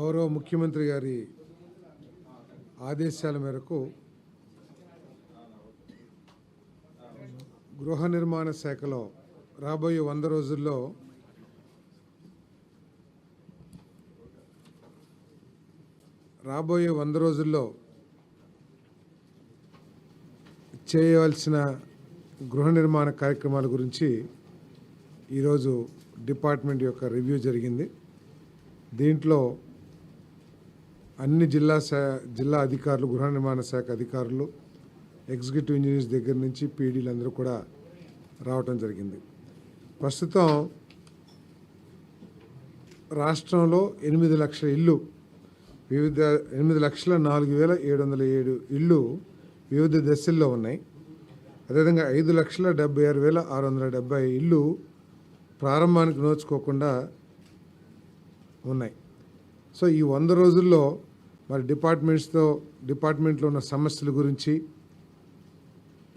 గౌరవ ముఖ్యమంత్రి గారి ఆదేశాల మేరకు గృహ నిర్మాణ శాఖలో రాబోయే 100 రోజుల్లో చేయవలసిన గృహ నిర్మాణ కార్యక్రమాల గురించి ఈరోజు డిపార్ట్మెంట్ యొక్క రివ్యూ జరిగింది. దీంట్లో అన్ని జిల్లా అధికారులు, గృహ నిర్మాణ శాఖ అధికారులు, ఎగ్జిక్యూటివ్ ఇంజనీర్స్ దగ్గర నుంచి పీడీలు అందరూ కూడా రావటం జరిగింది. ప్రస్తుతం రాష్ట్రంలో 8 లక్షల ఇళ్ళు, 8,04,707 ఇళ్ళు వివిధ దశల్లో ఉన్నాయి. అదేవిధంగా 5,76,670 ఇళ్ళు ప్రారంభానికి నోచుకోకుండా ఉన్నాయి. సో ఈ 100 రోజుల్లో మరి డిపార్ట్మెంట్లో ఉన్న సమస్యల గురించి,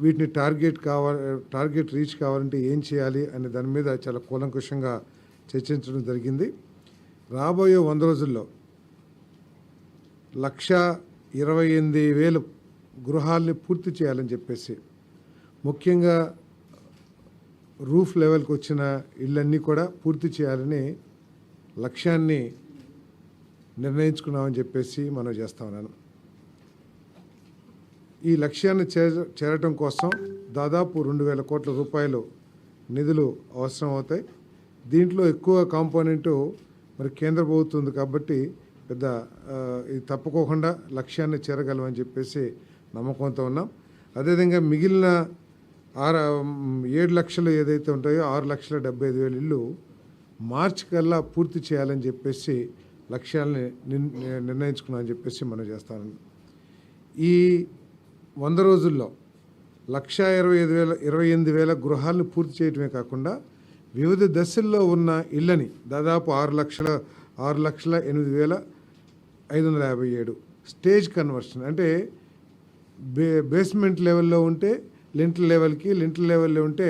వీటిని టార్గెట్ రీచ్ కావాలంటే ఏం చేయాలి అనే దాని మీద చాలా కూలంకషంగా చర్చించడం జరిగింది. రాబోయే 100 రోజుల్లో 1,28,000 గృహాలని పూర్తి చేయాలని చెప్పేసి, ముఖ్యంగా రూఫ్ లెవెల్కి వచ్చిన ఇళ్ళన్నీ కూడా పూర్తి చేయాలని లక్ష్యాన్ని నిర్ణయించుకున్నామని చెప్పేసి మనం చేస్తా ఉన్నాను. ఈ లక్ష్యాన్ని చేరటం కోసం దాదాపు 2,000 కోట్ల రూపాయలు నిధులు అవసరం అవుతాయి. దీంట్లో ఎక్కువ కాంపోనెంటు మరి కేంద్ర ప్రభుత్వం ఉంది కాబట్టి ఇది తప్పుకోకుండా లక్ష్యాన్ని చేరగలమని చెప్పేసి నమ్మకంతో ఉన్నాం. అదేవిధంగా మిగిలిన 7 లక్షలు ఏదైతే ఉంటాయో 6,75,000 ఇళ్ళు మార్చి కల్లా పూర్తి చేయాలని చెప్పేసి లక్ష్యాలని నిర్ణయించుకున్నామని చెప్పేసి మనం చేస్తాను. ఈ 100 రోజుల్లో 1,28,000 గృహాలను పూర్తి చేయడమే కాకుండా వివిధ దశల్లో ఉన్న ఇళ్ళని దాదాపు 6,08,557 స్టేజ్ కన్వర్షన్, అంటే బేస్మెంట్ లెవెల్లో ఉంటే లింటర్ లెవెల్కి, లింటర్ లెవెల్లో ఉంటే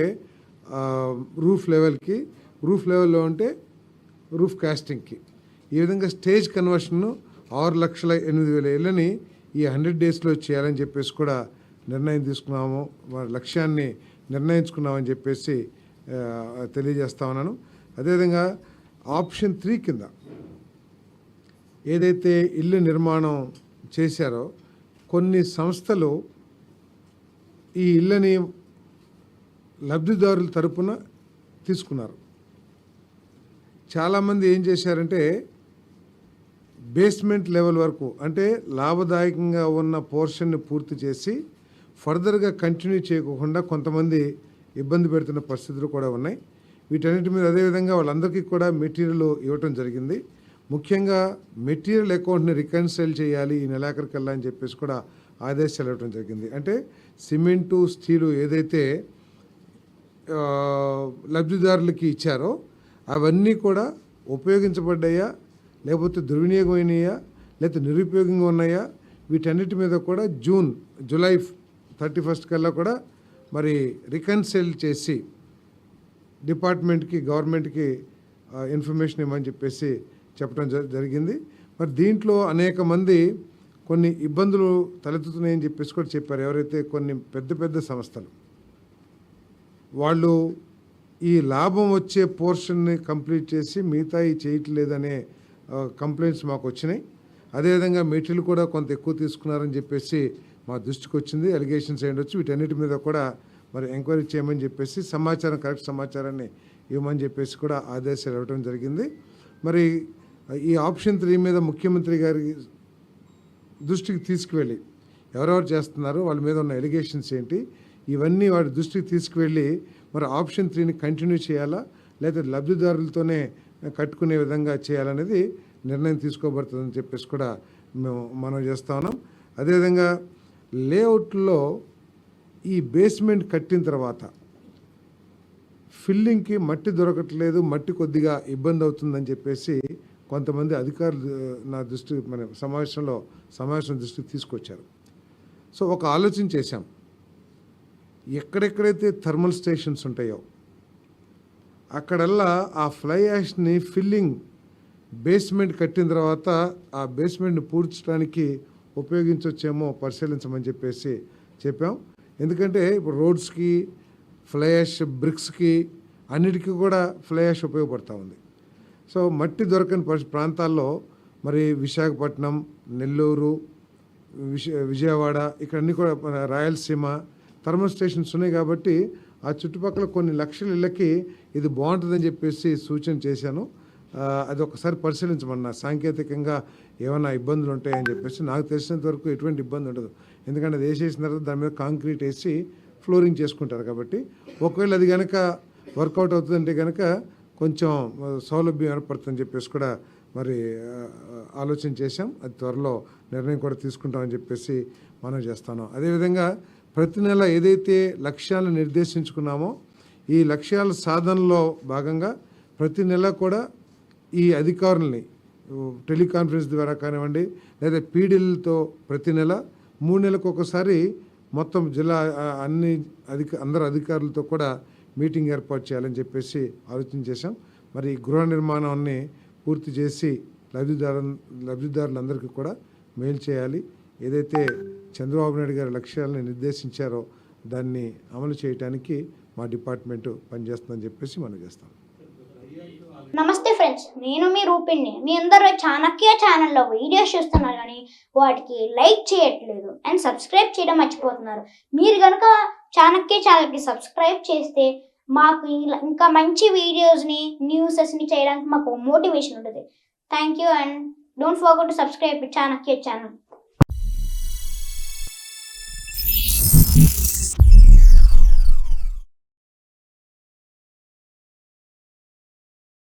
రూఫ్ లెవెల్కి, రూఫ్ లెవెల్లో ఉంటే రూఫ్ కాస్టింగ్కి, ఈ విధంగా స్టేజ్ కన్వర్షన్ 6,08,000 ఇళ్ళని ఈ 100 డేస్లో చేయాలని చెప్పేసి కూడా నిర్ణయం తీసుకున్నాము. లక్ష్యాన్ని నిర్ణయించుకున్నామని చెప్పేసి తెలియజేస్తా ఉన్నాను. అదేవిధంగా ఆప్షన్ 3 కింద ఏదైతే ఇల్లు నిర్మాణం చేశారో కొన్ని సంస్థలు ఈ ఇళ్ళని లబ్ధిదారుల తరపున తీసుకున్నారు. చాలామంది ఏం చేశారంటే బేస్మెంట్ లెవెల్ వరకు, అంటే లాభదాయకంగా ఉన్న పోర్షన్ని పూర్తి చేసి ఫర్దర్గా కంటిన్యూ చేయకుండా కొంతమంది ఇబ్బంది పెడుతున్న పరిస్థితులు కూడా ఉన్నాయి. వీటన్నిటి మీద అదేవిధంగా వాళ్ళందరికీ కూడా మెటీరియల్ ఇవ్వటం జరిగింది. ముఖ్యంగా మెటీరియల్ అకౌంట్ని రికన్సైల్ చేయాలి ఈ నెలాఖరికల్లా అని చెప్పేసి కూడా ఆదేశాలు ఇవ్వటం జరిగింది. అంటే సిమెంటు, స్టీలు ఏదైతే లబ్ధిదారులకి ఇచ్చారో అవన్నీ కూడా ఉపయోగించబడ్డాయా, లేకపోతే దుర్వినియోగం అయినాయా, లేకపోతే నిరుపయోగంగా ఉన్నాయా, వీటన్నిటి మీద కూడా జూలై 31 కల్లా కూడా మరి రికన్సైల్ చేసి డిపార్ట్మెంట్కి, గవర్నమెంట్కి ఇన్ఫర్మేషన్ ఇవ్వమని చెప్పేసి చెప్పడం జరిగింది. మరి దీంట్లో అనేక మంది కొన్ని ఇబ్బందులు తలెత్తుతున్నాయని చెప్పేసి కూడా చెప్పారు. ఎవరైతే కొన్ని పెద్ద సంస్థలు వాళ్ళు ఈ లాభం వచ్చే పోర్షన్ని కంప్లీట్ చేసి మిగతా చేయట్లేదనే కంప్లైంట్స్ మాకు వచ్చినాయి. అదేవిధంగా మెటీరియల్ కూడా కొంత ఎక్కువ తీసుకున్నారని చెప్పేసి మా దృష్టికి వచ్చింది. అలిగేషన్స్ ఏంటొచ్చు, వీటన్నిటి మీద కూడా మరి ఎంక్వైరీ చేయమని చెప్పేసి కరెక్ట్ సమాచారాన్ని ఇవ్వమని చెప్పేసి కూడా ఆదేశాలు ఇవ్వడం జరిగింది. మరి ఈ ఆప్షన్ 3 మీద ముఖ్యమంత్రి గారి దృష్టికి తీసుకువెళ్ళి ఎవరెవరు చేస్తున్నారో వాళ్ళ మీద ఉన్న ఎలిగేషన్స్ ఏంటి, ఇవన్నీ వాడి దృష్టికి తీసుకువెళ్ళి మరి ఆప్షన్ 3ని కంటిన్యూ చేయాలా, లేదా లబ్ధిదారులతోనే కట్టుకునే విధంగా చేయాలనేది నిర్ణయం తీసుకోబడుతుందని చెప్పేసి కూడా మనం చేస్తా ఉన్నాం. అదేవిధంగా లేఅవుట్లో ఈ బేస్మెంట్ కట్టిన తర్వాత ఫిల్లింగ్కి మట్టి దొరకట్లేదు, మట్టి కొద్దిగా ఇబ్బంది అవుతుందని చెప్పేసి కొంతమంది అధికారులు నా దృష్టి సమావేశం దృష్టికి తీసుకొచ్చారు. సో ఒక ఆలోచన చేశాం, ఎక్కడెక్కడైతే థర్మల్ స్టేషన్స్ ఉంటాయో అక్కడల్లా ఆ ఫ్లై యాష్ని ఫిల్లింగ్ బేస్మెంట్ కట్టిన తర్వాత ఆ బేస్మెంట్ని పూడ్చడానికి ఉపయోగించవచ్చేమో పరిశీలించమని చెప్పేసి చెప్పాం. ఎందుకంటే ఇప్పుడు రోడ్స్కి ఫ్లై యాష్, బ్రిక్స్కి అన్నిటికీ కూడా ఫ్లై యాష్ ఉపయోగపడుతూ ఉంది. సో మట్టి దొరకని ప్రాంతాల్లో మరి విశాఖపట్నం, నెల్లూరు, విజయవాడ ఇక్కడన్నీ కూడా రాయలసీమ థర్మల్ స్టేషన్స్ ఉన్నాయి కాబట్టి ఆ చుట్టుపక్కల కొన్ని లక్షల ఇళ్ళకి ఇది బాగుంటుందని చెప్పేసి సూచన చేశాను. అది ఒకసారి పరిశీలించమన్నా. సాంకేతికంగా ఏమైనా ఇబ్బందులు ఉంటాయని చెప్పేసి నాకు తెలిసినంత వరకు ఎటువంటి ఇబ్బంది ఉండదు. ఎందుకంటే అది వేసేసిన తర్వాత దాని మీద కాంక్రీట్ వేసి ఫ్లోరింగ్ చేసుకుంటారు కాబట్టి ఒకవేళ అది కనుక వర్కౌట్ అవుతుందంటే కనుక కొంచెం సౌలభ్యం ఏర్పడుతుందని చెప్పేసి కూడా మరి ఆలోచన చేశాం. అది త్వరలో నిర్ణయం కూడా తీసుకుంటామని చెప్పేసి మనం చేస్తాను. అదేవిధంగా ప్రతి నెల ఏదైతే లక్ష్యాలను నిర్దేశించుకున్నామో ఈ లక్ష్యాల సాధనలో భాగంగా ప్రతి నెల కూడా ఈ అధికారుల్ని టెలికాన్ఫరెన్స్ ద్వారా కానివ్వండి లేదా పీడీలతో ప్రతి నెల 3 నెలలకు ఒకసారి మొత్తం జిల్లా అందరు అధికారులతో కూడా మీటింగ్ ఏర్పాటు చేయాలని చెప్పేసి ఆలోచన చేశాం. మరి గృహ నిర్మాణాన్ని పూర్తి చేసి లబ్ధిదారులందరికీ కూడా మేలు చేయాలి. ఏదైతే చంద్రబాబు నాయుడు గారి లక్ష్యాలను నిర్దేశించారో దాన్ని అమలు చేయడానికి మా డిపార్ట్మెంటు పనిచేస్తుందని చెప్పేసి మనం చేస్తాం. నమస్తే ఫ్రెండ్స్, నేను మీ రూపిణ్ణి. మీ అందరూ చాణక్య ఛానల్లో వీడియోస్ చూస్తున్నారు కానీ వాటికి లైక్ చేయట్లేదు అండ్ సబ్స్క్రైబ్ చేయడం మర్చిపోతున్నారు. మీరు కనుక చాణక్య ఛానల్కి సబ్స్క్రైబ్ చేస్తే మాకు ఇంకా మంచి వీడియోస్ని, న్యూసెస్ని చేయడానికి మాకు మోటివేషన్ ఉంటుంది. Thank you and don't forget to subscribe Chanakya channel.